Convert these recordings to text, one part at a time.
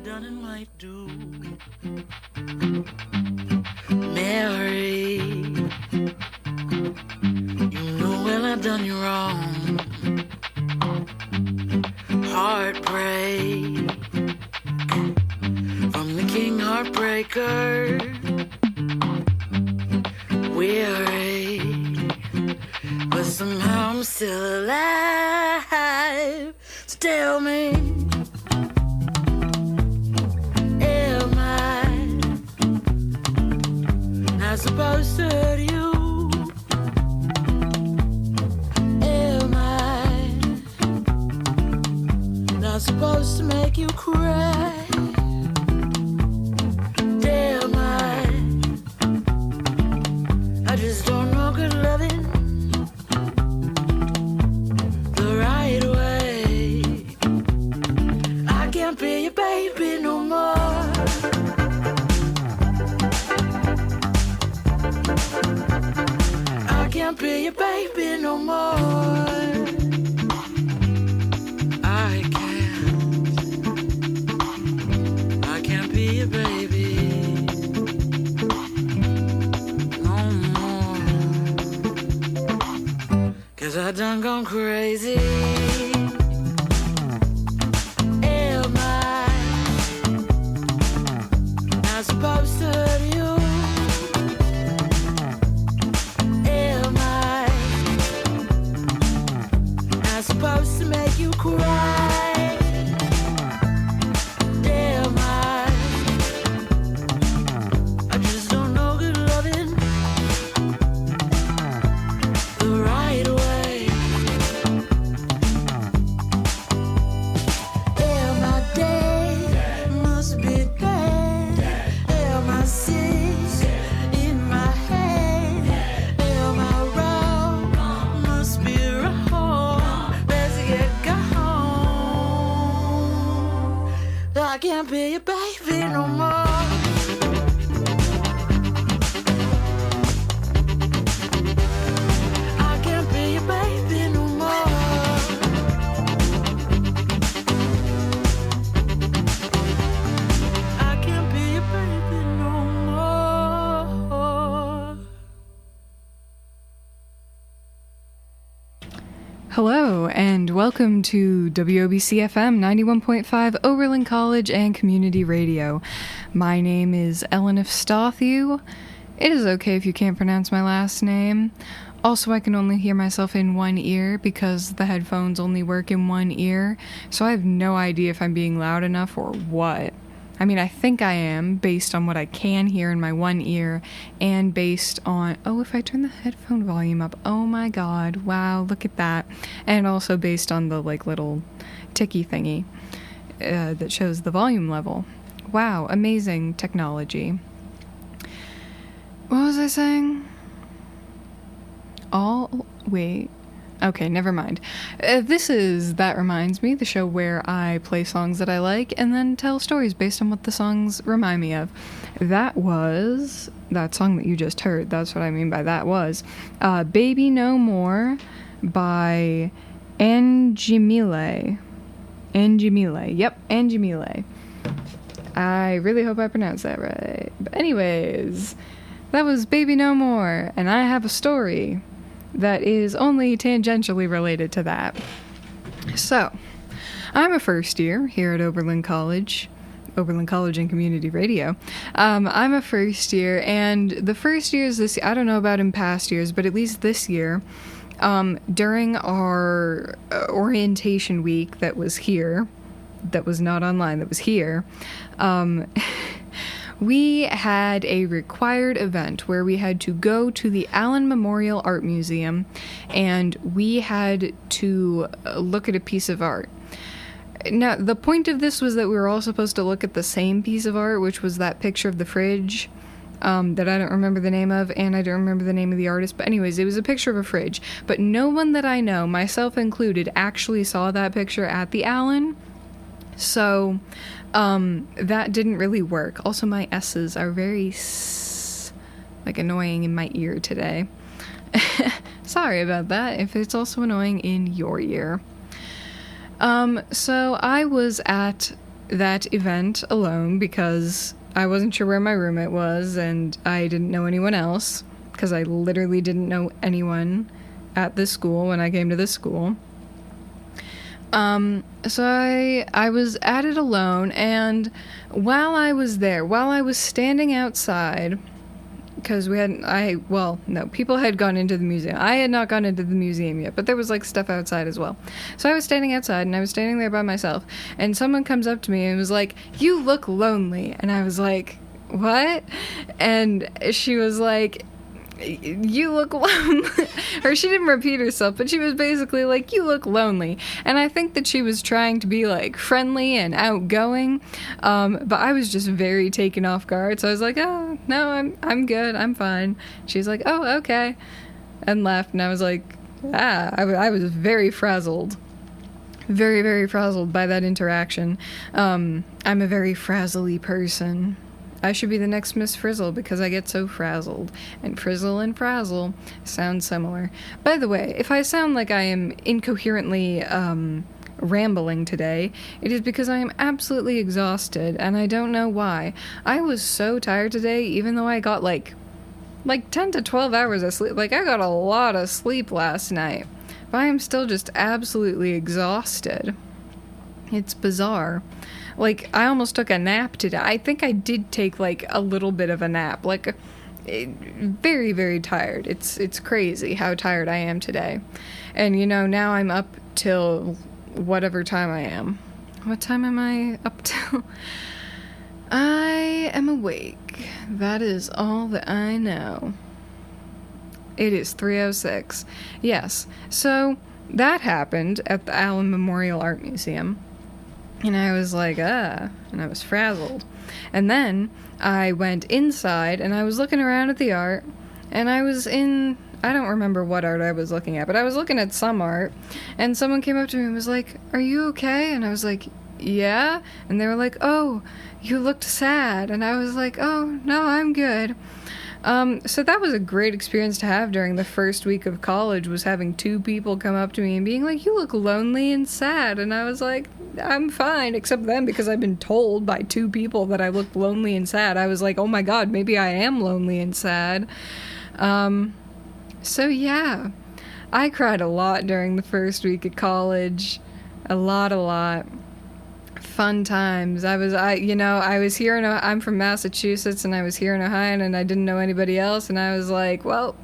done and might do. Mary, you know well I done you wrong. Heartbreak from the King Heartbreaker. Weary, but somehow I'm still alive. So tell me, am I not supposed to hurt you? Am I not supposed to make you cry? Damn, I just don't know good loving the right way. I can't be your baby no more. I can't be your baby no more. I can't be your baby no more. 'Cause I done gone crazy. Am I not supposed to hurt you? Am I not supposed to make you cry? Damn, I just don't know good loving the right way. Am I dead? Must be dead. Am I sick in my head? Am I wrong? Must be wrong. Let's get gone. I can't be your baby no more. I can't be your baby no more. I can't be your baby no more. Hello, and welcome to WOBC FM 91.5 Oberlin College and Community Radio. My name is Ellen Stotheu. It is okay if you can't pronounce my last name. Also, I can only hear myself in one ear because the headphones only work in one ear, so I have no idea if I'm being loud enough or what. I mean, I think I am, based on what I can hear in my one ear, and based on, oh, if I turn the headphone volume up, oh my god, wow, look at that. And also based on the, little ticky thingy that shows the volume level. Wow, amazing technology. What was I saying? Wait. Okay, never mind. This is That Reminds Me, the show where I play songs that I like and then tell stories based on what the songs remind me of. That was that song that you just heard. That's what I mean by that was Baby No More by Anjimile. Yep, Anjimile. I really hope I pronounced that right. But anyways, that was Baby No More, and I have a story that is only tangentially related to that. So, I'm a first year here at Oberlin College and Community Radio. I'm a first year, and the first years this year, I don't know about in past years, but at least this year, during our orientation week that was here, that was not online, that was here, we had a required event where we had to go to the Allen Memorial Art Museum, and we had to look at a piece of art. Now, the point of this was that we were all supposed to look at the same piece of art, which was that picture of the fridge that I don't remember the name of, and I don't remember the name of the artist, but anyways, it was a picture of a fridge. But no one that I know, myself included, actually saw that picture at the Allen, so that didn't really work. Also, my S's are very annoying in my ear today. Sorry about that, if it's also annoying in your ear. So I was at that event alone because I wasn't sure where my roommate was and I didn't know anyone else because I literally didn't know anyone at this school when I came to this school. So I was at it alone, and while I was there, while I was standing outside, because people had gone into the museum. I had not gone into the museum yet, but there was like stuff outside as well. So I was standing outside, and I was standing there by myself, and someone comes up to me and was like, "You look lonely," and I was like, "What?" And she was like, "You look lonely," or she didn't repeat herself, but she was basically like, "You look lonely," and I think that she was trying to be like friendly and outgoing, but I was just very taken off guard, so I was like, "Oh, no, I'm good, I'm fine." She's like, "Oh, okay," and left, and I was like, I was very frazzled. Very, very frazzled by that interaction. I'm a very frazzly person. I should be the next Miss Frizzle because I get so frazzled. And frizzle and frazzle sound similar. By the way, if I sound like I am incoherently rambling today, it is because I am absolutely exhausted, and I don't know why. I was so tired today, even though I got like 10 to 12 hours of sleep. Like, I got a lot of sleep last night. But I am still just absolutely exhausted. It's bizarre. Like, I almost took a nap today. I think I did take, like, a little bit of a nap. Like, very, very tired. It's crazy how tired I am today. And, now I'm up till whatever time I am. What time am I up till? I am awake. That is all that I know. It is 3:06. Yes. So, that happened at the Allen Memorial Art Museum. And I was like, and I was frazzled. And then I went inside, and I was looking around at the art, and I don't remember what art I was looking at, but I was looking at some art, and someone came up to me and was like, "Are you okay?" And I was like, "Yeah." And they were like, "Oh, you looked sad." And I was like, "Oh, no, I'm good." So that was a great experience to have during the first week of college, was having two people come up to me and being like, "You look lonely and sad." And I was like, "I'm fine," except then, because I've been told by two people that I looked lonely and sad. I was like, "Oh my god, maybe I am lonely and sad." So yeah, I cried a lot during the first week of college. A lot. Fun times. I was here I'm from Massachusetts, and I was here in Ohio, and I didn't know anybody else, and I was like, well,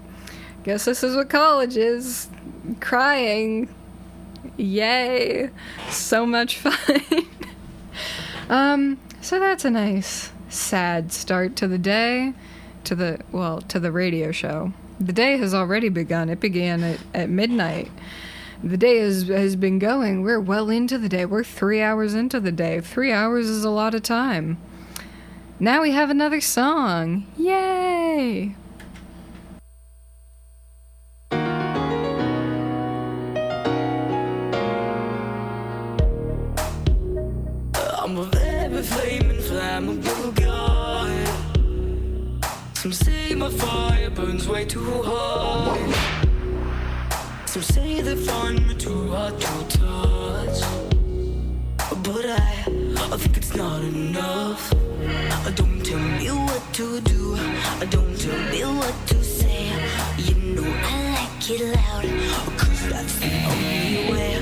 guess this is what college is. Crying. Yay. So much fun. So that's a nice, sad start to the day, to the radio show. The day has already begun. It began at midnight. The day has been going. We're well into the day. We're 3 hours into the day. 3 hours is a lot of time. Now we have another song. Yay! I'm a very flaming, flammable guy. Some say my fire burns way too hard. Some say they find me too hard to touch. But I think it's not enough. Don't tell me what to do. Don't tell me what to say. You know I like it loud, 'cause that's the only way.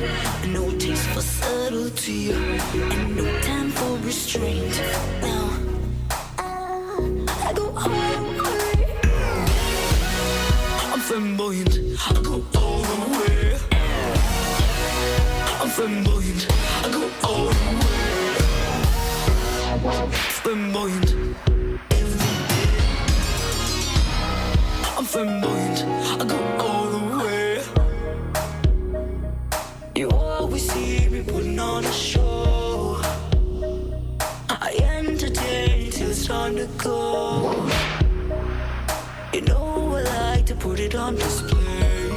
No taste for subtlety, and no time for restraint. Now I go all the way. I'm flamboyant. I go all the way. I'm flamboyant. I go all the way. Flamboyant. Every day. I'm flamboyant. I go all the way. You always see me putting on a show. I entertain till it's time to go. You know I like to put it on display.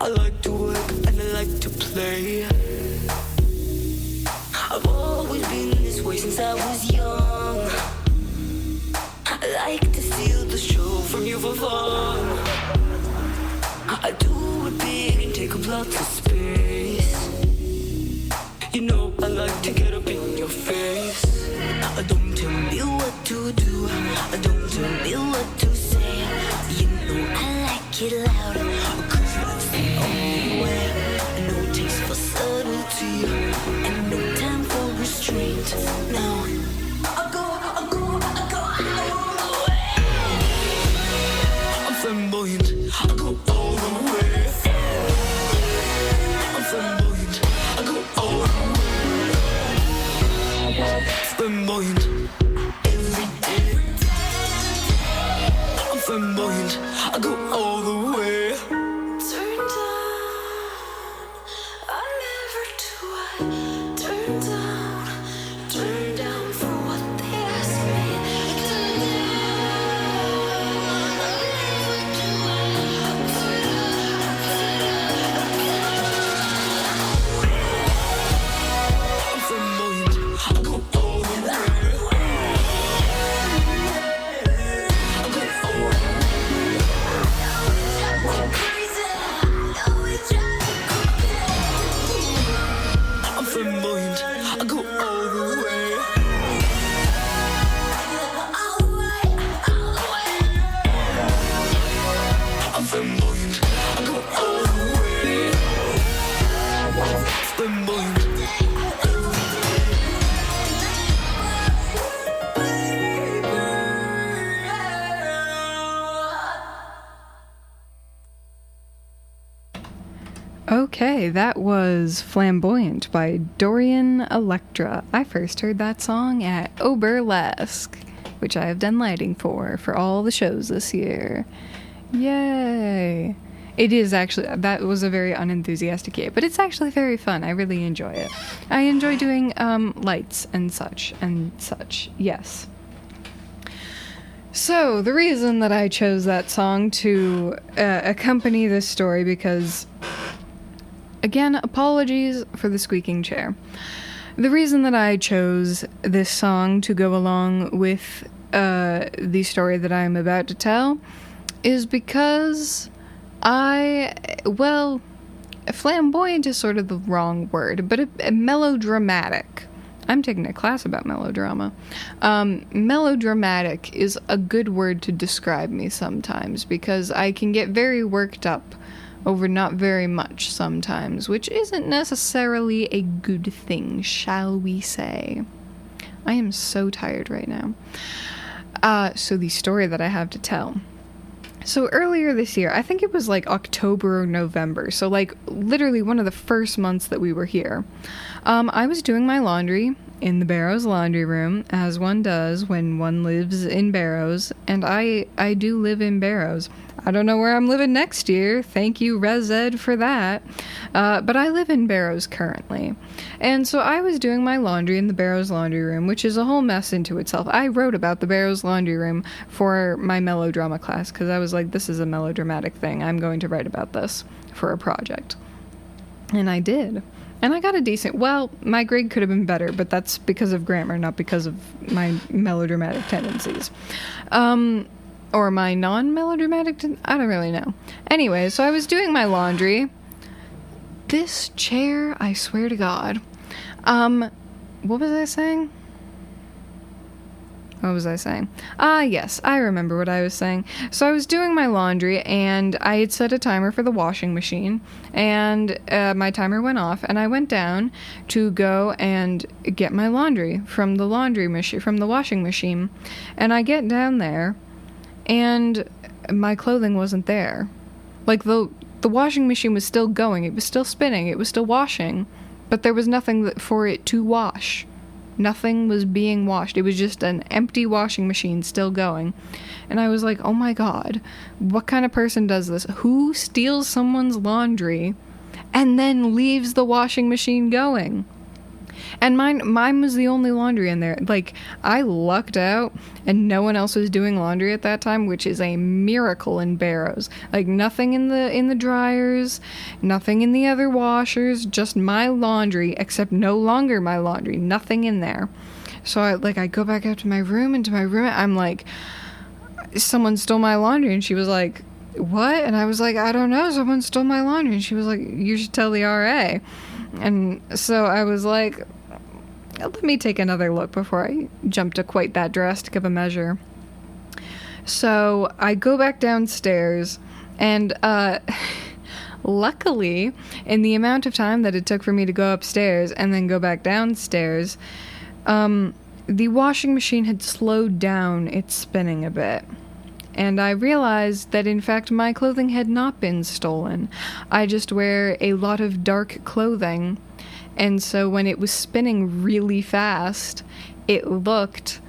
I like to work and I like to play. I've always been this way since I was young. I like to steal the show from you for fun. I do it big and take up lots of space. You know I like to get up Okay, that was Flamboyant by Dorian Electra. I first heard that song at Oberlesque, which I have done lighting for all the shows this year. Yay! It is actually, that was a very unenthusiastic yay, but it's actually very fun. I really enjoy it. I enjoy doing lights and such, yes. So, the reason that I chose that song to accompany this story, because, again, apologies for the squeaking chair. The reason that I chose this song to go along with the story that I'm about to tell is because flamboyant is sort of the wrong word, but a melodramatic. I'm taking a class about melodrama. Melodramatic is a good word to describe me sometimes, because I can get very worked up over not very much sometimes, which isn't necessarily a good thing, shall we say. I am so tired right now. So the story that I have to tell. So earlier this year, I think it was like October or November, so like literally one of the first months that we were here, I was doing my laundry in the Barrows laundry room, as one does when one lives in Barrows, and I do live in Barrows. I don't know where I'm living next year, thank you Res Ed for that, but I live in Barrows currently. And so I was doing my laundry in the Barrows laundry room, which is a whole mess into itself. I wrote about the Barrows laundry room for my melodrama class, because I was like, this is a melodramatic thing, I'm going to write about this for a project. And I did. And I got a decent, well, my grade could have been better, but that's because of grammar, not because of my melodramatic tendencies. Or my non-melodramatic, I don't really know. Anyway, so I was doing my laundry. This chair, I swear to God. What was I saying? Yes, I remember what I was saying. So I was doing my laundry, and I had set a timer for the washing machine, and my timer went off, and I went down to go and get my laundry from the washing machine, and I get down there, and my clothing wasn't there. Like, the washing machine was still going, it was still spinning, it was still washing, but there was nothing for it to wash. Nothing was being washed. It was just an empty washing machine still going. And I was like, oh my God, what kind of person does this? Who steals someone's laundry and then leaves the washing machine going? And mine was the only laundry in there. Like, I lucked out and no one else was doing laundry at that time, which is a miracle in Barrows. Like, nothing in the dryers, nothing in the other washers, just my laundry, except no longer my laundry, nothing in there. So I go back out to my room, I'm like, someone stole my laundry, and she was like, what? And I was like, I don't know, someone stole my laundry. And she was like, you should tell the RA. And so I was like, let me take another look before I jump to quite that drastic of a measure. So I go back downstairs, and luckily, in the amount of time that it took for me to go upstairs and then go back downstairs, the washing machine had slowed down its spinning a bit. And I realized that, in fact, my clothing had not been stolen. I just wear a lot of dark clothing, and so when it was spinning really fast, it looked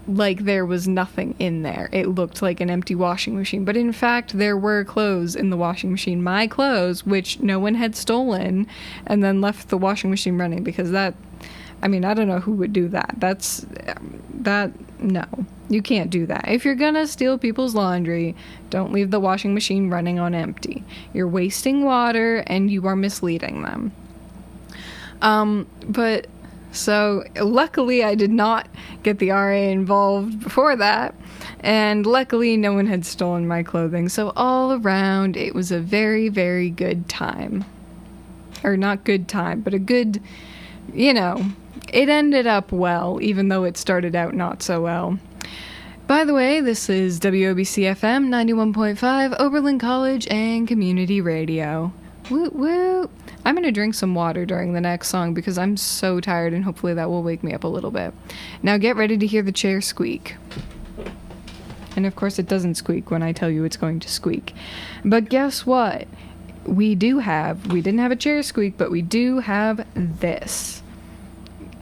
like there was nothing in there. It looked like an empty washing machine, but in fact, there were clothes in the washing machine. My clothes, which no one had stolen, and then left the washing machine running, because that... I mean, I don't know who would do that. No. You can't do that. If you're gonna steal people's laundry, don't leave the washing machine running on empty. You're wasting water, and you are misleading them. But, so, luckily I did not get the RA involved before that, and luckily no one had stolen my clothing, so all around, it was a very, very good time. Or not good time, but a good, it ended up well, even though it started out not so well. By the way, this is WOBC-FM 91.5, Oberlin College and Community Radio. Woot woot! I'm gonna drink some water during the next song because I'm so tired, and hopefully that will wake me up a little bit. Now get ready to hear the chair squeak. And of course it doesn't squeak when I tell you it's going to squeak. But guess what? we didn't have a chair squeak, but we do have this.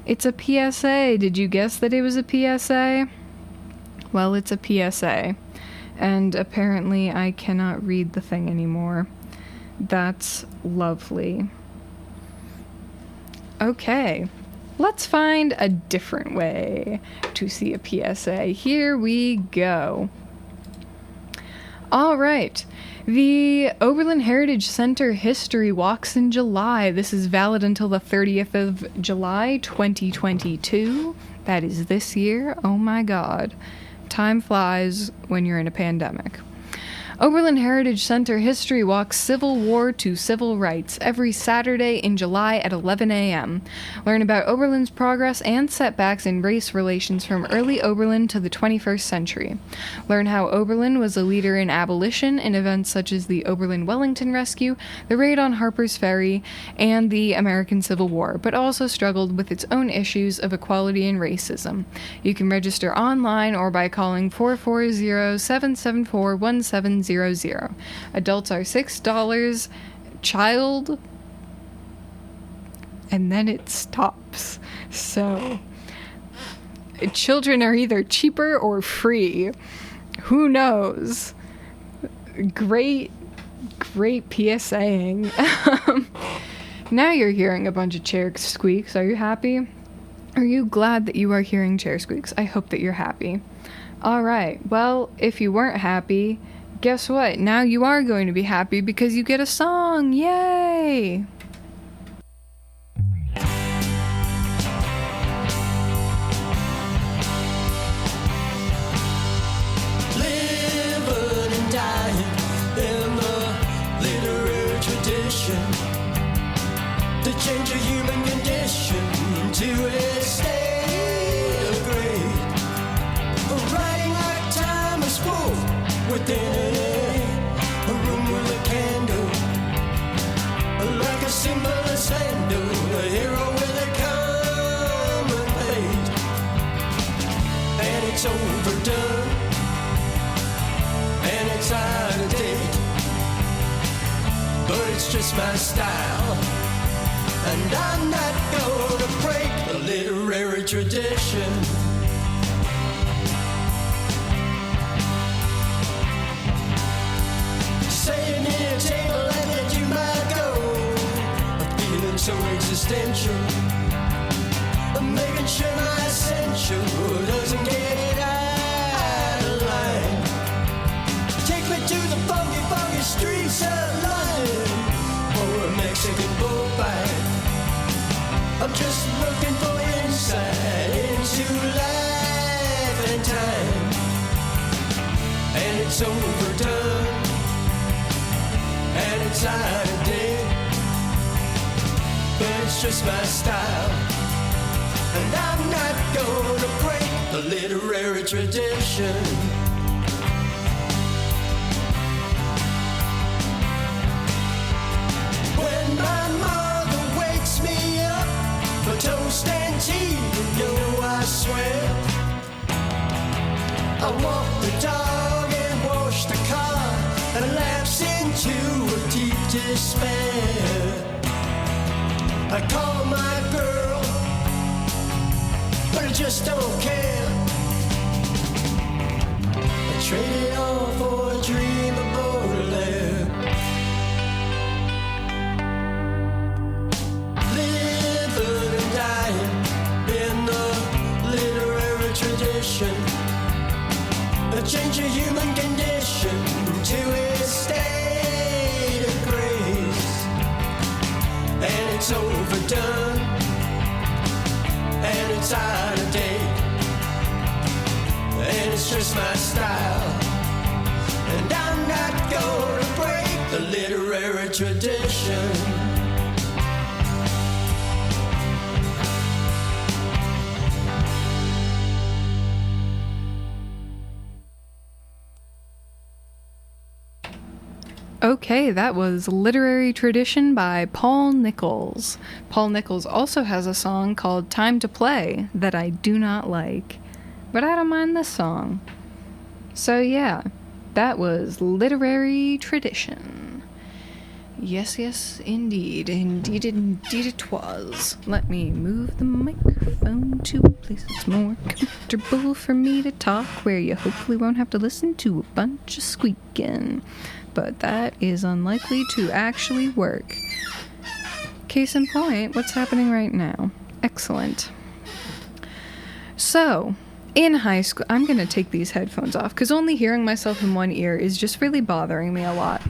It's a PSA. Did you guess that it was a PSA? Well, it's a PSA. And apparently I cannot read the thing anymore. That's lovely. Okay, let's find a different way to see a PSA. Here we go. All right. The Oberlin Heritage Center History Walks in July. This is valid until the 30th of July, 2022. That is this year. Oh my God. Time flies when you're in a pandemic. Oberlin Heritage Center History walks Civil War to Civil Rights every Saturday in July at 11 a.m. Learn about Oberlin's progress and setbacks in race relations from early Oberlin to the 21st century. Learn how Oberlin was a leader in abolition in events such as the Oberlin-Wellington Rescue, the raid on Harper's Ferry, and the American Civil War, but also struggled with its own issues of equality and racism. You can register online or by calling 440-774-1700. Adults are $6. Child, and then it stops. So, children are either cheaper or free. Who knows? Great PSAing. Now you're hearing a bunch of chair squeaks. Are you happy? Are you glad that you are hearing chair squeaks? I hope that you're happy. All right. Well, if you weren't happy, guess what? Now you are going to be happy because you get a song. Yay! Living and dying in the literary tradition to change a human condition to a state of grace. Writing like time is full within a room with a candle, like a symbol of sandal, a hero with a common fate. And it's overdone, and it's out of date, but it's just my style, and I'm not gonna break the literary tradition. Sitting near a table and that you might go, a feeling so existential, making sure my essential doesn't get it out of line. Take me to the funky streets of London for a Mexican bullfight. I'm just looking for insight into life and time, and it's overdone, and it's out of date, but it's just my style, and I'm not gonna break the literary tradition. When my mother wakes me up for toast and tea, you know I swear I walk the dog and wash the car and lapse into a deep despair. I call my girl, but I just don't care. I trade it all for a dream of Baudelaire. Living and dying in the literary tradition, a change of human condition to a state of grace, and it's overdone, and it's out of date, and it's just my style, and I'm not gonna break the literary tradition. Okay, that was Literary Tradition by Paul Nichols. Paul Nichols also has a song called Time to Play that I do not like, but I don't mind this song. So yeah, that was Literary Tradition. Yes, yes, indeed. Indeed, indeed it was. Let me move the microphone to a place that's more comfortable for me to talk, where you hopefully won't have to listen to a bunch of squeaking. But that is unlikely to actually work. Case in point, what's happening right now? Excellent. So, in high school, I'm going to take these headphones off, because only hearing myself in one ear is just really bothering me a lot.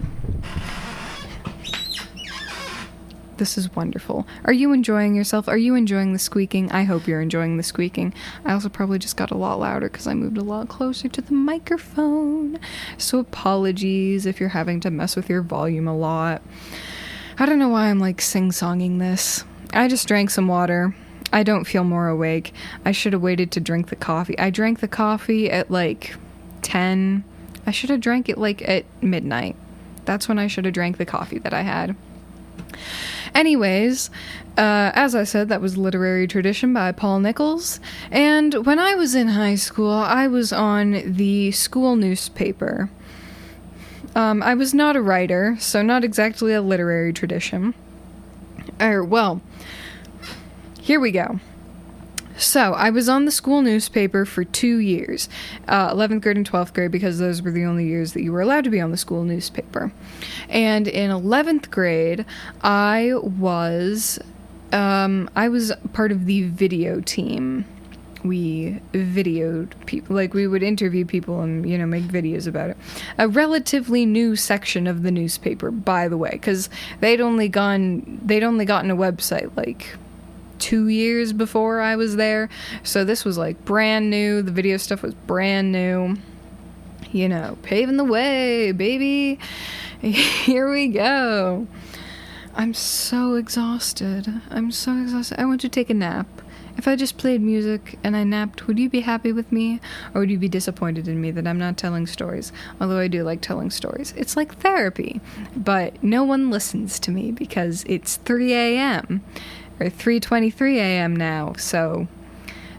This is wonderful. Are you enjoying yourself? Are you enjoying the squeaking? I hope you're enjoying the squeaking. I also probably just got a lot louder because I moved a lot closer to the microphone. So apologies if you're having to mess with your volume a lot. I don't know why I'm like sing-songing this. I just drank some water. I don't feel more awake. I should have waited to drink the coffee. I drank the coffee at like 10. I should have drank it like at midnight. That's when I should have drank the coffee that I had. Anyways, as I said, that was Literary Tradition by Paul Nichols. And when I was in high school, I was on the school newspaper. I was not a writer, so not exactly a literary tradition. Well, here we go. So, I was on the school newspaper for 2 years, 11th grade and 12th grade, because those were the only years that you were allowed to be on the school newspaper. And in 11th grade, I was part of the video team. We videoed people, like we would interview people and, make videos about it. A relatively new section of the newspaper, by the way, because they'd only gotten a website, like 2 years before I was there, so this was like brand new. The video stuff was brand new, paving the way, baby. Here we go. I'm so exhausted. I want to take a nap. If I just played music and I napped, would you be happy with me, or would you be disappointed in me that I'm not telling stories? Although I do like telling stories. It's like therapy, but no one listens to me because it's 3 a.m. or 3:23 a.m. now, so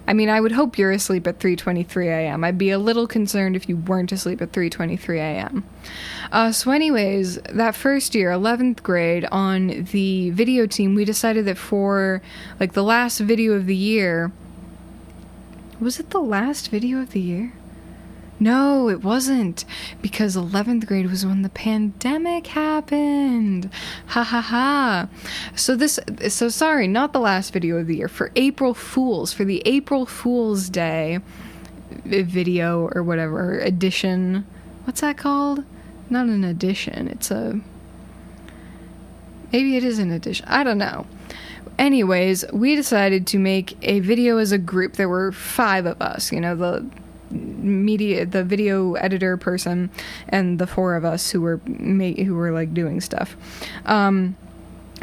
I would hope you're asleep at 3:23 a.m. I'd be a little concerned if you weren't asleep at 3:23 a.m. So anyways, that first year, 11th grade, on the video team, we decided that for, like, the last video of the year... Was it the last video of the year? No, it wasn't, because 11th grade was when the pandemic happened. Ha ha ha. So sorry, not the last video of the year. For April Fools, for the April Fool's Day video or whatever, edition. What's that called? Not an edition, maybe it is an edition. I don't know. Anyways, we decided to make a video as a group. There were 5 of us, the video editor person, and the 4 of us who were like doing stuff.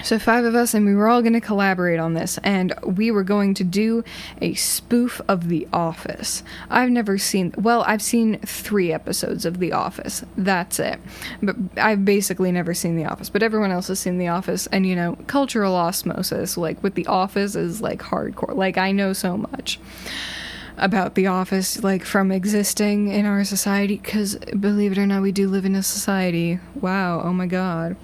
So 5 of us, and we were all going to collaborate on this, and we were going to do a spoof of The Office. I've seen 3 episodes of The Office. That's it. But I've basically never seen The Office, but everyone else has seen The Office, and cultural osmosis, like with The Office, is like hardcore. Like, I know so much about The Office, like, from existing in our society, because believe it or not, we do live in a society. Wow, oh my god.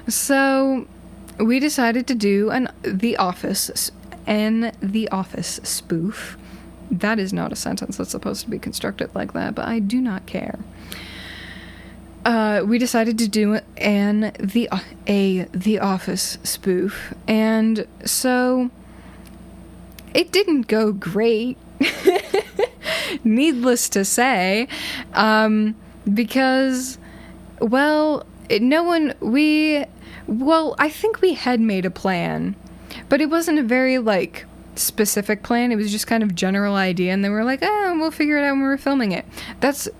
So we decided to do The Office spoof. That is not a sentence that's supposed to be constructed like that, but I do not care. We decided to do The Office spoof, and so it didn't go great, needless to say, because, well, I think we had made a plan, but it wasn't a very, like, specific plan. It was just kind of general idea, and then we're like, we'll figure it out when we're filming it.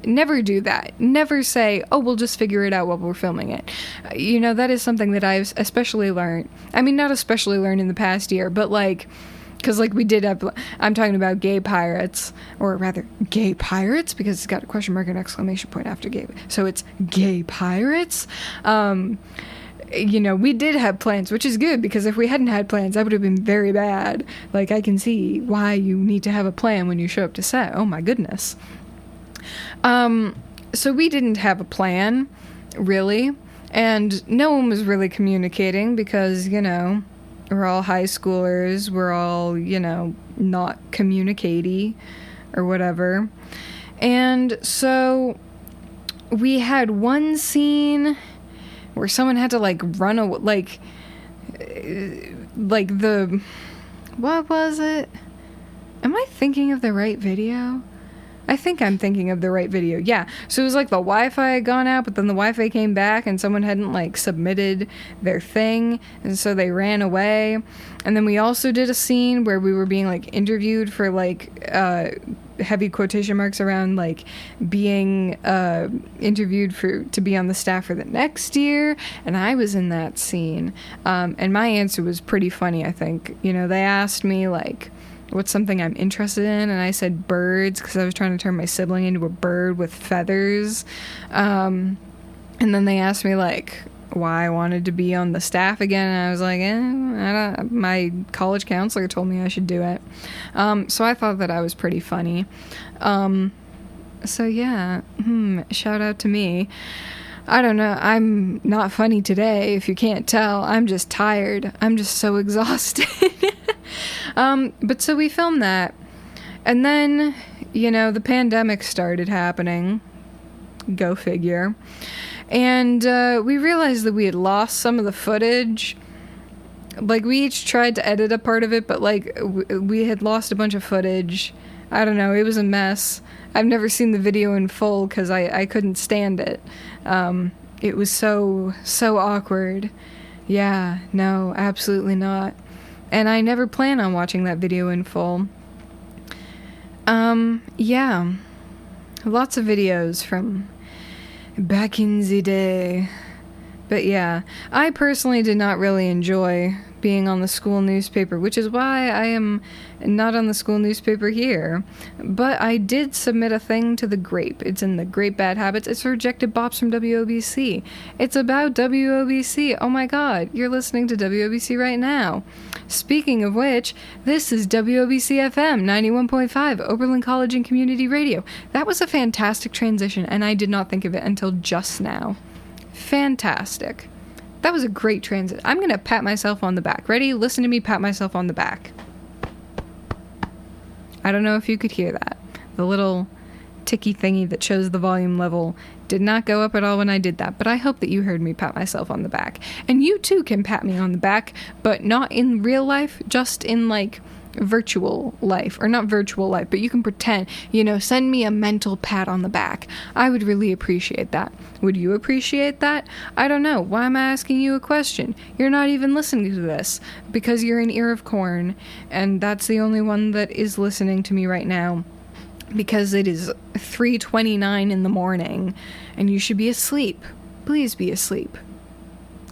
Never do that. Never say, we'll just figure it out while we're filming it. That is something that I've especially learned. Not especially learned in the past year, but, like, because, like, we did have... I'm talking about gay pirates, or rather, gay pirates, because it's got a question mark and exclamation point after gay. So it's gay pirates. We did have plans, which is good, because if we hadn't had plans, that would have been very bad. Like, I can see why you need to have a plan when you show up to set. Oh, my goodness. So we didn't have a plan, really, and no one was really communicating because, we're all high schoolers, we're all, not communicatey or whatever. And so we had one scene where someone had to, run away, what was it? Am I thinking of the right video? I think I'm thinking of the right video. Yeah. So it was the Wi-Fi had gone out, but then the Wi-Fi came back and someone hadn't submitted their thing. And so they ran away. And then we also did a scene where we were being interviewed for heavy quotation marks around being interviewed to be on the staff for the next year. And I was in that scene. And my answer was pretty funny, I think. They asked me what's something I'm interested in, and I said birds because I was trying to turn my sibling into a bird with feathers. And then they asked me why I wanted to be on the staff again, and I was like, my college counselor told me I should do it. So I thought that I was pretty funny. So yeah, shout out to me. I don't know, I'm not funny today, if you can't tell. I'm just tired. I'm just so exhausted. But so we filmed that, and then, the pandemic started happening. Go figure. And we realized that we had lost some of the footage. We each tried to edit a part of it, but we had lost a bunch of footage. I don't know, it was a mess. I've never seen the video in full because I couldn't stand it. It was so awkward. Yeah, no, absolutely not. And I never plan on watching that video in full. Yeah. Lots of videos from back in the day. But yeah, I personally did not really enjoy being on the school newspaper, which is why I am not on the school newspaper here. But I did submit a thing to the Grape. It's in the Grape Bad Habits. It's Rejected Bops from WOBC. It's about WOBC. Oh my god, you're listening to WOBC right now. Speaking of which, this is WOBC FM 91.5, Oberlin College and Community Radio. That was a fantastic transition, and I did not think of it until just now. Fantastic. That was a great transit. I'm going to pat myself on the back. Ready? Listen to me pat myself on the back. I don't know if you could hear that. The little ticky thingy that shows the volume level did not go up at all when I did that, but I hope that you heard me pat myself on the back. And you too can pat me on the back, but not in real life, just in virtual life, or not virtual life, but you can pretend, send me a mental pat on the back. I would really appreciate that. Would you appreciate that? I don't know. Why am I asking you a question? You're not even listening to this because you're an ear of corn, and that's the only one that is listening to me right now because it is 3:29 in the morning and you should be asleep. Please be asleep.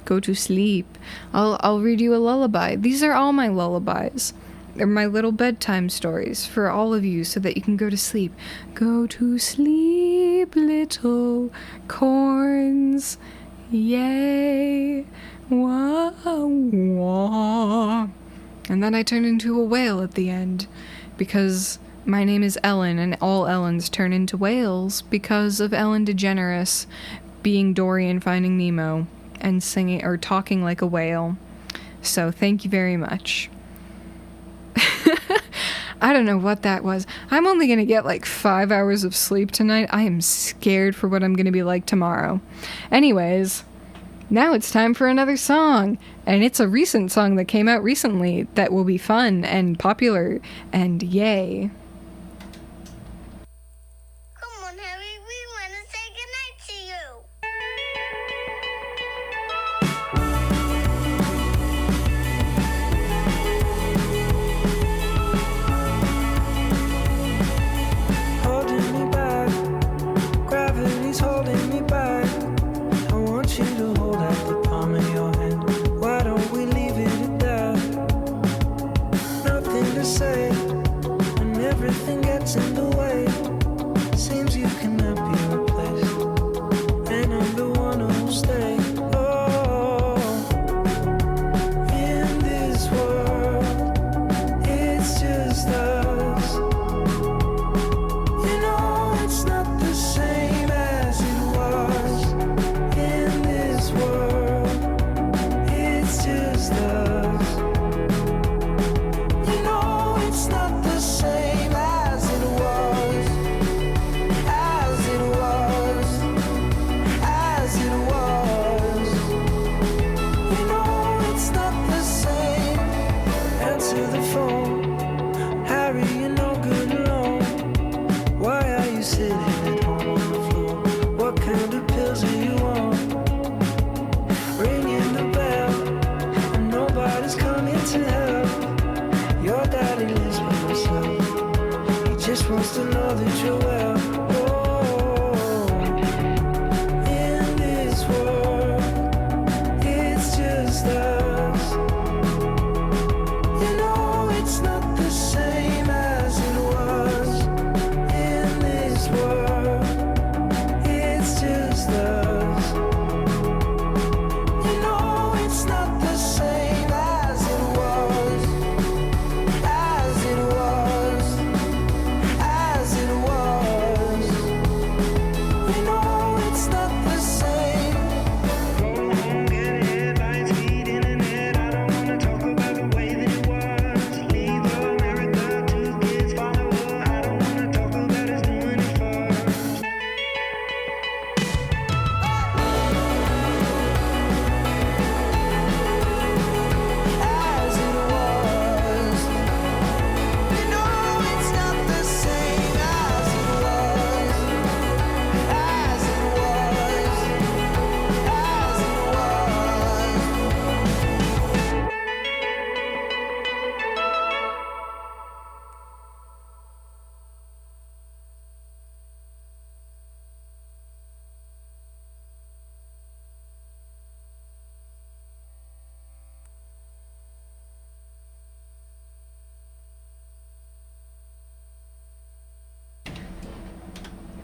Go to sleep. I'll read you a lullaby. These are all my lullabies. They're my little bedtime stories for all of you so that you can go to sleep. Go to sleep, little corns. Yay. Wah, wah. And then I turned into a whale at the end because my name is Ellen and all Ellens turn into whales because of Ellen DeGeneres being Dory in Finding Nemo and singing or talking like a whale. So thank you very much. I don't know what that was. I'm only going to get 5 hours of sleep tonight. I am scared for what I'm going to be like tomorrow. Anyways, now it's time for another song. And it's a recent song that came out recently that will be fun and popular and yay. Come on, Harry, we want to say goodnight to you. Holding me back, gravity's holding me back. I want you to hold out the palm of your hand. Why don't we leave it at that? Nothing to say, and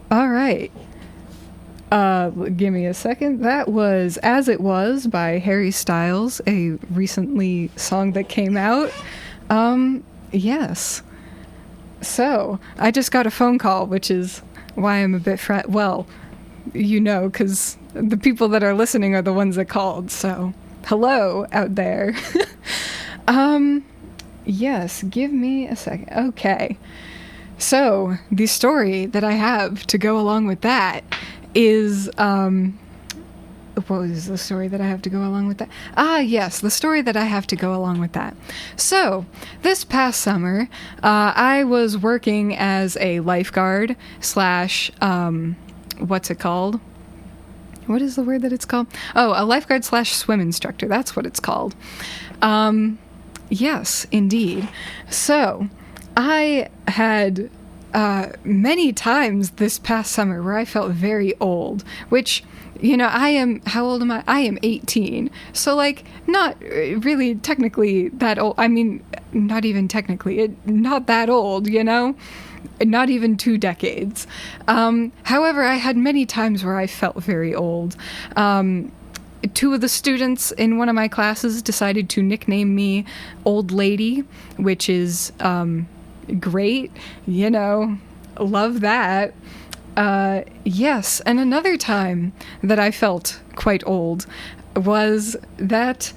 All right. Give me a second. That was As It Was by Harry Styles, a recently song that came out. Yes. So, I just got a phone call, which is why I'm a bit well, you know, because the people that are listening are the ones that called, so hello out there. Yes, give me a second. Okay. So, the story that I have to go along with that is, what was the story that I have to go along with that? Ah, yes, the story that I have to go along with that. So, this past summer, I was working as a lifeguard slash, what's it called? What is the word that it's called? Oh, a lifeguard slash swim instructor. That's what it's called. Yes, indeed. So, I had many times this past summer where I felt very old, which, you know, how old am I? I am 18. So, like, not really technically that old. I mean, not even technically, not that old, you know? Not even 2 decades. However, I had many times where I felt very old. 2 of the students in one of my classes decided to nickname me Old Lady, which is great, you know, love that. Yes, and another time that I felt quite old was that,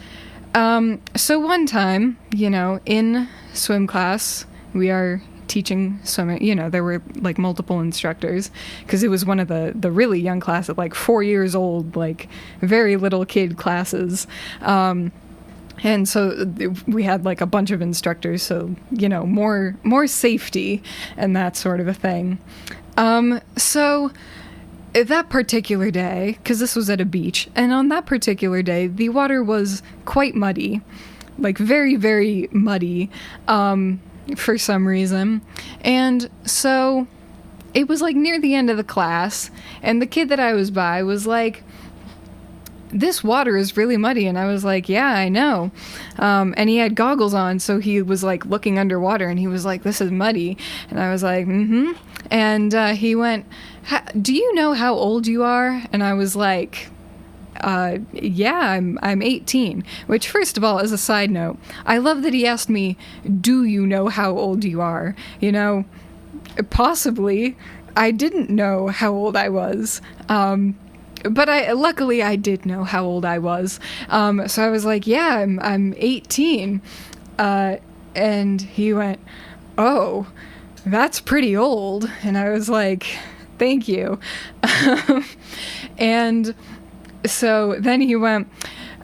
so one time, you know, in swim class, we are teaching swimming, you know, there were like multiple instructors because it was one of the really young class at like 4 years old, like very little kid classes. And so we had like a bunch of instructors, so, you know, more safety and that sort of a thing. So that particular day, because this was at a beach, and on that particular day, the water was quite muddy, like very, very muddy, for some reason. And so it was like near the end of the class, and the kid that I was by was like, this water is really muddy. And I was like, yeah, I know. And he had goggles on, so he was like looking underwater, and he was like, this is muddy. And I was like, mm-hmm. And he went, do you know how old you are? And I was like, yeah, I'm 18. Which, first of all, as a side note, I love that he asked me, do you know how old you are? You know, possibly I didn't know how old I was. But luckily I did know how old I was. So I was like, yeah, I'm 18. And he went, oh, that's pretty old. And I was like, thank you. And so then he went,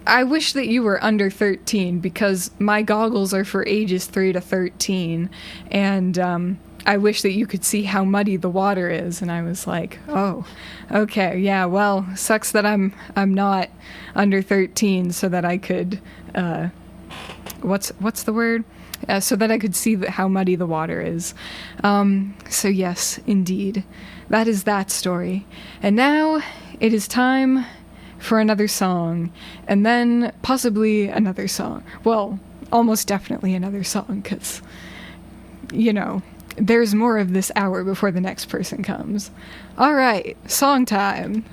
I wish that you were under 13 because my goggles are for ages 3 to 13. And I wish that you could see how muddy the water is. And I was like, oh, okay, yeah, well, sucks that I'm not under 13 so that I could, what's the word? So that I could see how muddy the water is. So yes, indeed, that is that story. And now it is time for another song, and then possibly another song. Well, almost definitely another song, because, you know, there's more of this hour before the next person comes. All right, song time.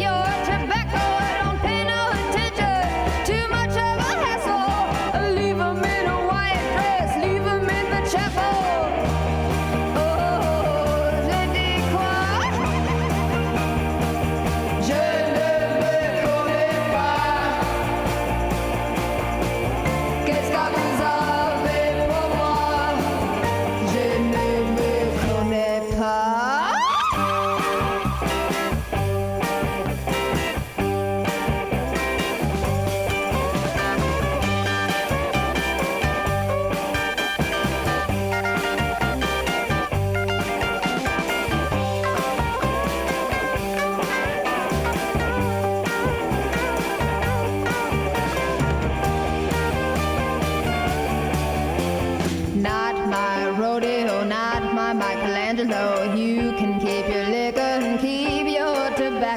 Your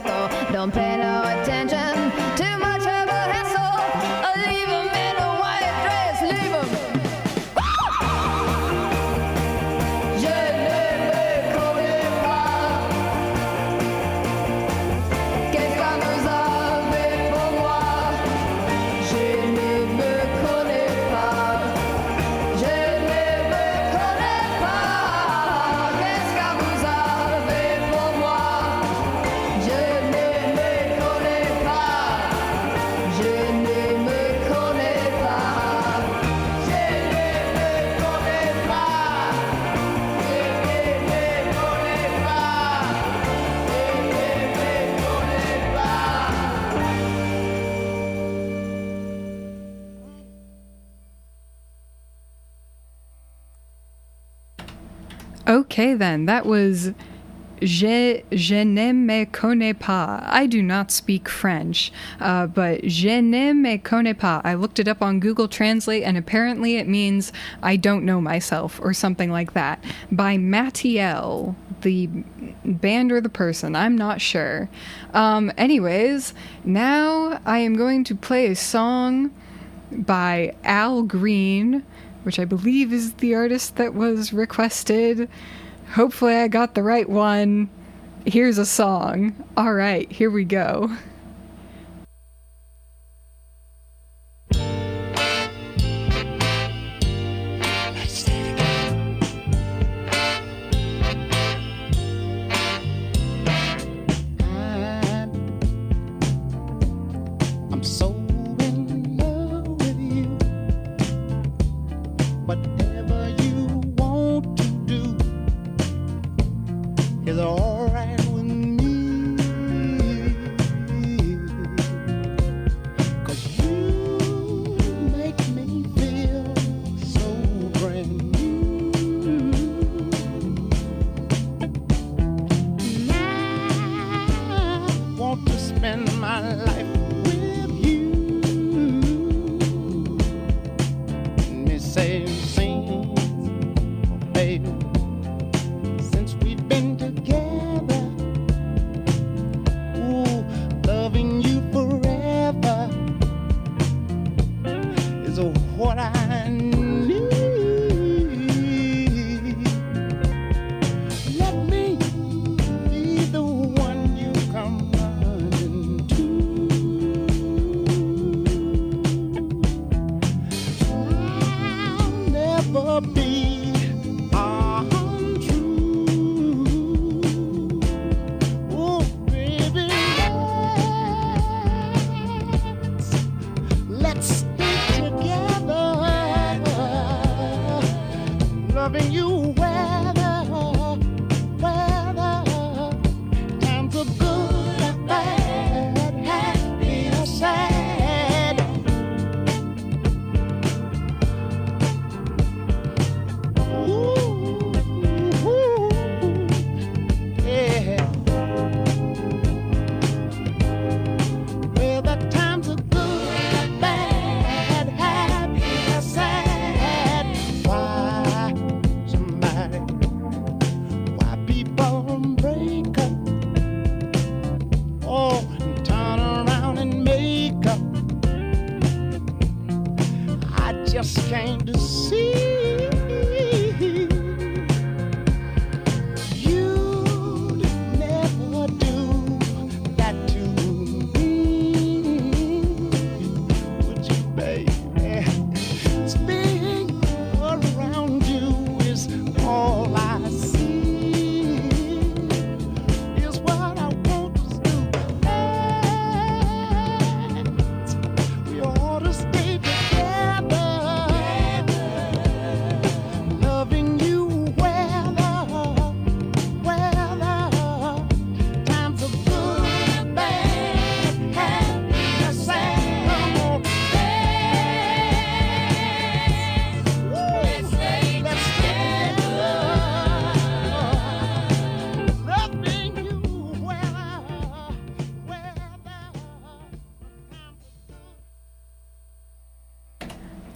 tobacco. Don't pay no attention, too much of a hassle. Leave 'em in a white dress, leave 'em. Je ne me connais pas. Qu'est-ce que vous avez pour moi? Je ne me connais pas. Je ne me connais pas. Qu'est-ce que vous avez pour moi? Je ne me connais pas. Je ne me connais pas. Je ne me connais pas. Je ne me connais pas. Je ne me connais pas. Okay, then, that was Je ne me connais pas. I do not speak French, but je ne me connais pas. I looked it up on Google Translate, and apparently it means I don't know myself, or something like that. By Mattiel, the band or the person, I'm not sure. Anyways, now I am going to play a song by Al Green, which I believe is the artist that was requested. Hopefully I got the right one. Here's a song. All right, here we go. I'm so in love with you. Whatever you want to do is all right with me.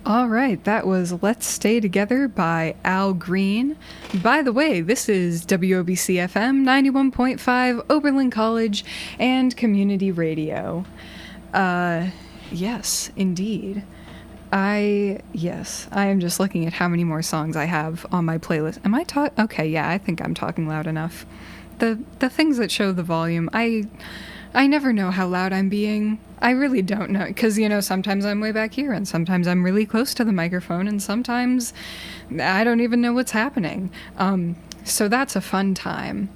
All right, that was Let's Stay Together by Al Green. By the way, this is WOBC FM 91.5 Oberlin College and Community Radio. Yes, indeed. I am just looking at how many more songs I have on my playlist. Am I talking? Okay, yeah, I think I'm talking loud enough. The things that show the volume, I never know how loud I'm being. I really don't know, because, sometimes I'm way back here, and sometimes I'm really close to the microphone, and sometimes I don't even know what's happening. So that's a fun time.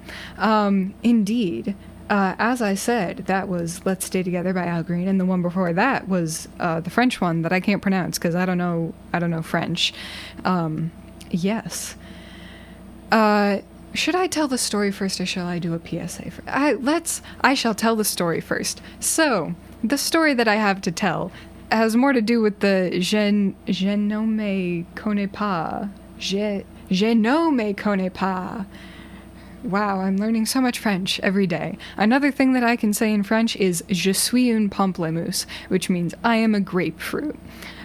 Indeed. As I said, that was Let's Stay Together by Al Green, and the one before that was the French one that I can't pronounce, because I don't know French. Yes. Should I tell the story first, or shall I do a PSA first? I shall tell the story first. So, the story that I have to tell has more to do with the je ne me connais pas. Je ne me connais pas. Wow, I'm learning so much French every day. Another thing that I can say in French is je suis une pamplemousse, which means I am a grapefruit.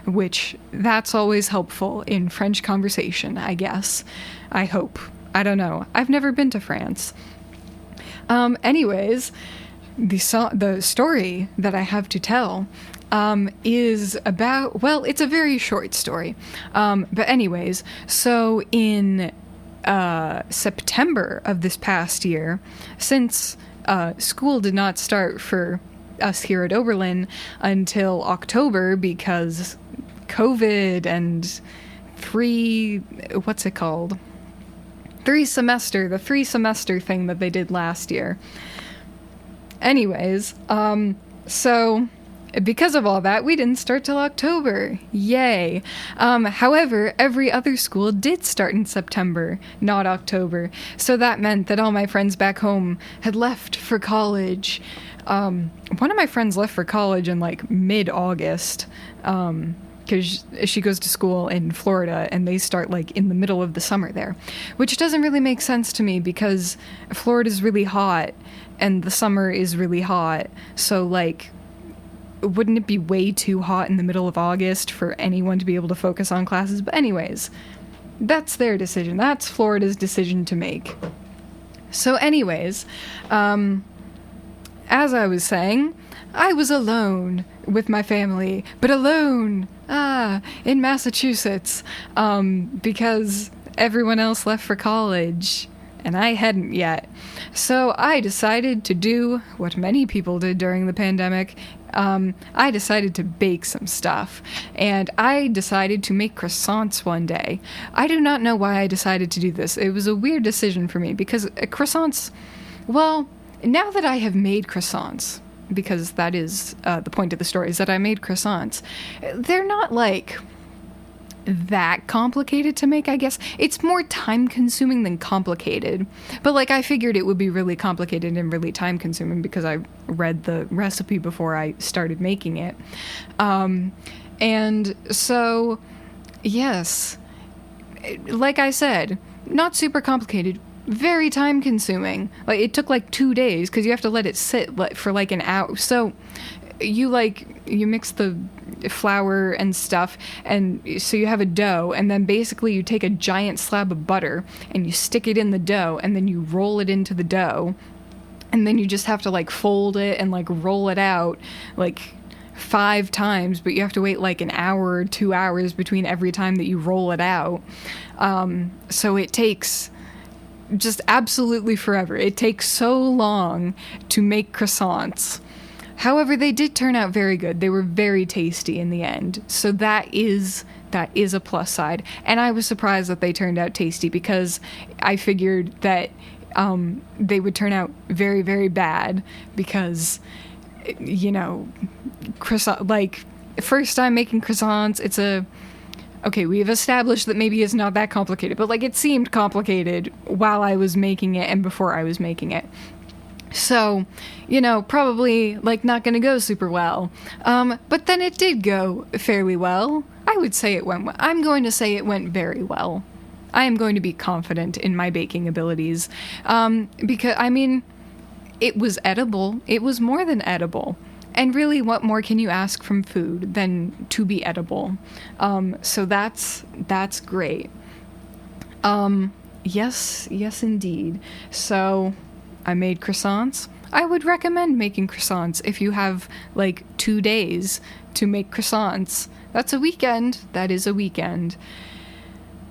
Which, that's always helpful in French conversation, I guess. I hope. I don't know. I've never been to France. Anyways, the story that I have to tell is about, well, it's a very short story. But anyways, so in September of this past year, since school did not start for us here at Oberlin until October because COVID and the 3-semester thing that they did last year. Anyways, so because of all that, we didn't start till October. Yay. However, every other school did start in September, not October. So that meant that all my friends back home had left for college. One of my friends left for college in like mid-August, because she goes to school in Florida and they start like in the middle of the summer there, which doesn't really make sense to me because Florida's really hot and the summer is really hot. So like, wouldn't it be way too hot in the middle of August for anyone to be able to focus on classes? But anyways, that's their decision. That's Florida's decision to make. So anyways, as I was saying, I was alone with my family, but alone, in Massachusetts, because everyone else left for college, and I hadn't yet. So I decided to do what many people did during the pandemic. I decided to bake some stuff, and I decided to make croissants one day. I do not know why I decided to do this. It was a weird decision for me, because croissants, well, now that I have made croissants, because that is the point of the story, is that I made croissants, they're not like that complicated to make, I guess. It's more time consuming than complicated, but like I figured it would be really complicated and really time consuming because I read the recipe before I started making it. And so yes, like I said, not super complicated, very time consuming. Like it took like 2 days because you have to let it sit for like an hour. So you mix the flour and stuff, and so you have a dough, and then basically you take a giant slab of butter and you stick it in the dough, and then you roll it into the dough, and then you just have to like fold it and like roll it out like 5 times, but you have to wait like an hour or 2 hours between every time that you roll it out. So it takes just absolutely forever. It takes so long to make croissants. However, they did turn out very good. They were very tasty in the end. So that is a plus side. And I was surprised that they turned out tasty because I figured that they would turn out very, very bad because, croissant, like, first time making croissants, okay, we've established that maybe it's not that complicated, but like it seemed complicated while I was making it and before I was making it. So, probably, like, not gonna go super well. But then it did go fairly well. I would say it went well. I'm going to say it went very well. I am going to be confident in my baking abilities. Because, it was edible. It was more than edible. And really, what more can you ask from food than to be edible? So that's great. Yes, indeed. So I made croissants. I would recommend making croissants if you have like 2 days to make croissants. That's a weekend. That is a weekend.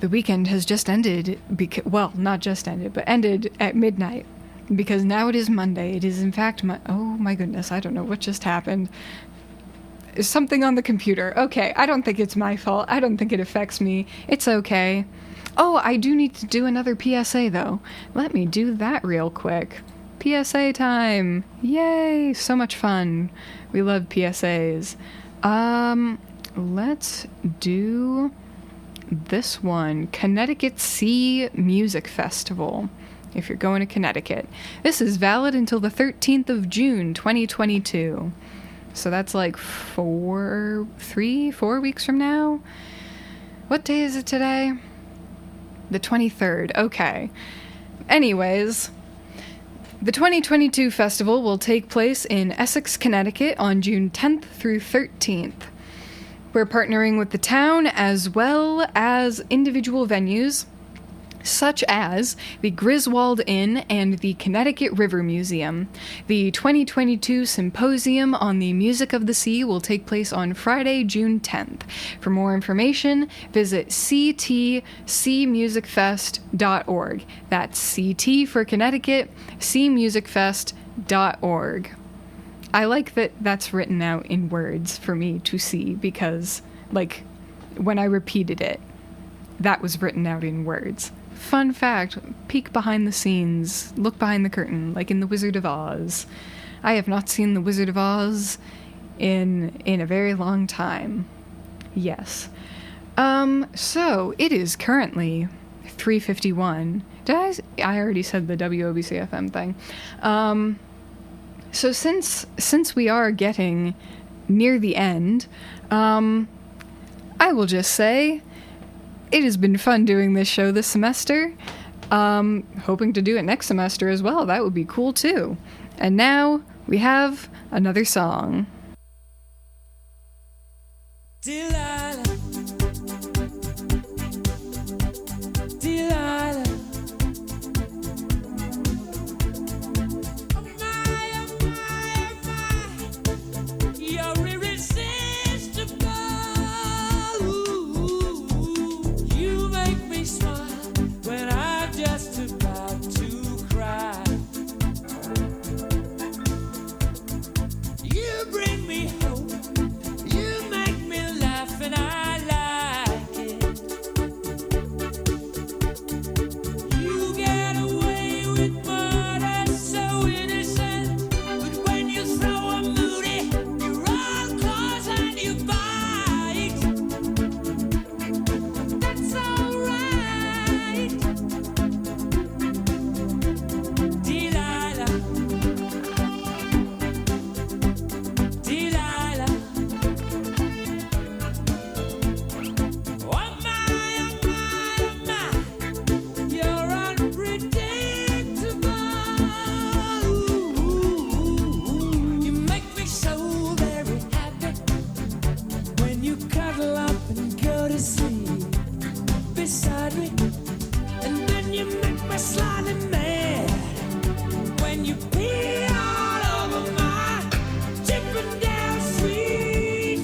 The weekend has just ended, well, not just ended, but ended at midnight, because now it is Monday. It is, in fact, oh my goodness, I don't know what just happened. Something on the computer. Okay, I don't think it's my fault. I don't think it affects me. It's okay. Oh, I do need to do another PSA, though. Let me do that real quick. PSA time. Yay, so much fun. We love PSAs. Let's do this one. Connecticut Sea Music Festival. If you're going to Connecticut. This is valid until the 13th of June, 2022. So that's like 4 weeks from now? What day is it today? The 23rd. Okay. Anyways, the 2022 festival will take place in Essex, Connecticut on June 10th through 13th. We're partnering with the town as well as individual venues such as the Griswold Inn and the Connecticut River Museum. The 2022 Symposium on the Music of the Sea will take place on Friday, June 10th. For more information, visit ctcmusicfest.org. That's CT for Connecticut, cmusicfest.org. I like that that's written out in words for me to see because, like, when I repeated it, that was written out in words. Fun fact, peek behind the scenes, look behind the curtain, like in The Wizard of Oz. I have not seen The Wizard of Oz in a very long time. Yes. So it is currently 3:51. I already said the WOBC-FM thing. So since we are getting near the end, I will just say it has been fun doing this show this semester. Hoping to do it next semester as well. That would be cool too. And now we have another song. Delilah, Delilah, oh my, you're irresistible. You make me smile when I'm just about to cry. You bring me hope. You make me laugh and I like it. You get away with murder so innocent, but when you throw a moody, you roll claws and you bite. That's alright, Delilah, Delilah. Oh my, you're unpredictable. You make me so very happy when you cuddle up and go to sleep beside me, and then you make me slightly mad when you pee all over my tipping down street.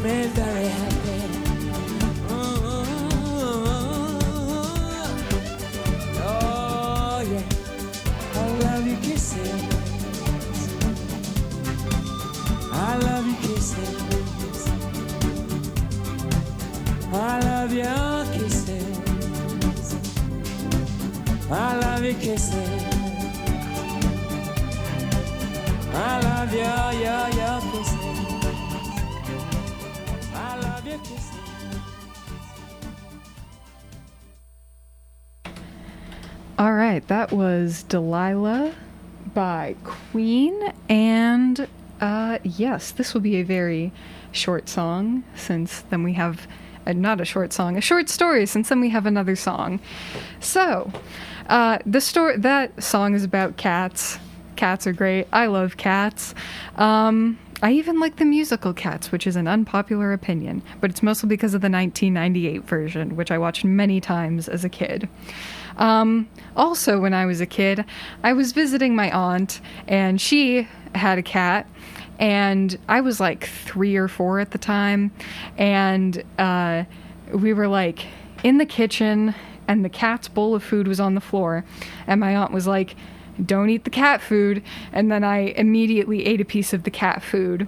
me very happy. Oh yeah, I love your kisses. I love your kisses. I love your kisses. I love your kisses. I love your kisses. I love your kisses. All right, that was Delilah by Queen, and yes, this will be a very short song, since then we have not a short song, a short story, since then we have another song. So, that song is about cats. Cats are great. I love cats. I even like the musical Cats, which is an unpopular opinion, but it's mostly because of the 1998 version, which I watched many times as a kid. Also, when I was a kid, I was visiting my aunt, and she had a cat, and I was like 3 or 4 at the time, and we were like in the kitchen, and the cat's bowl of food was on the floor, and my aunt was like, "Don't eat the cat food," and then I immediately ate a piece of the cat food,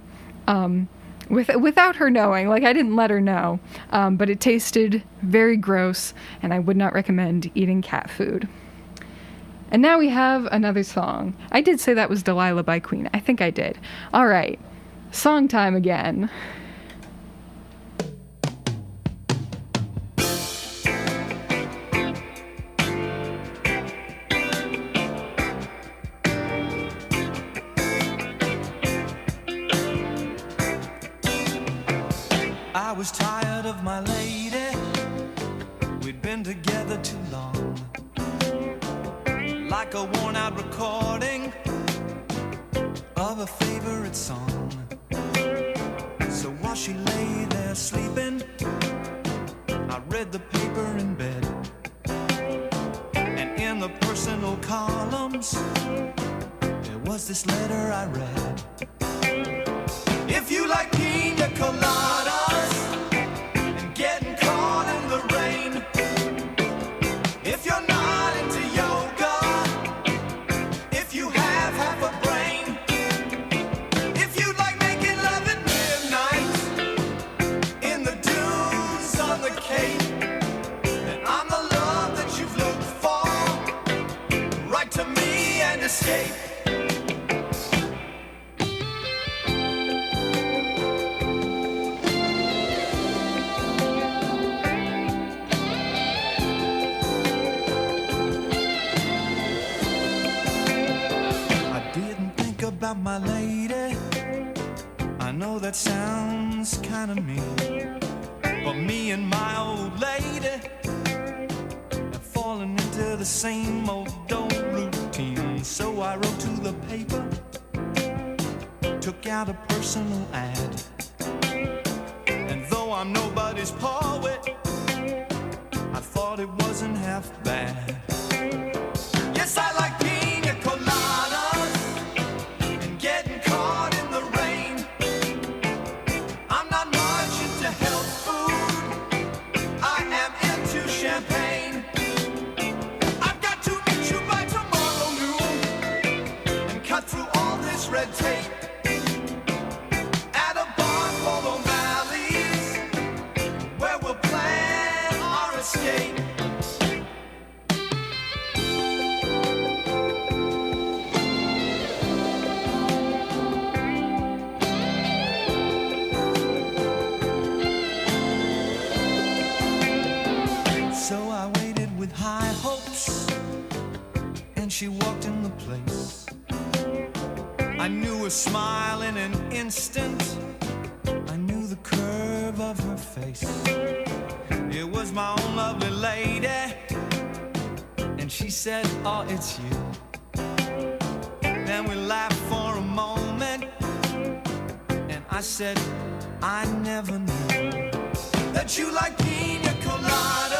without her knowing. Like, I didn't let her know, but it tasted very gross, and I would not recommend eating cat food. And now we have another song. I did say that was Delilah by Queen. I think I did. All right, song time again. I was tired of my lady. We'd been together too long, like a worn-out recording of a favorite song. So while she lay there sleeping, I read the paper in bed, and in the personal columns there was this letter I read. If you like pina coladas and getting caught in the rain, if you're not into yoga, if you have half a brain, if you like making love at midnight in the dunes on the Cape, then I'm the love that you've looked for. Write to me and escape. About my lady, I know that sounds kind of mean, but me and my old lady have fallen into the same old routine. So I wrote to the paper, took out a personal ad, and though I'm nobody's poet, I thought it wasn't half bad. Yes, I like pina coladas and getting caught in the rain. I'm not much into health food, I am into champagne. I've got to meet you by tomorrow noon and cut through all this red tape at a bar called O'Malley's, where we'll plan our escape. So I waited with high hopes, and she walked in the place. I knew her smile in an instant, I knew the curve of her face. It was my own lovely lady, and she said, "Oh, it's you." Then we laughed for a moment, and I said, "I never knew that you like pina colada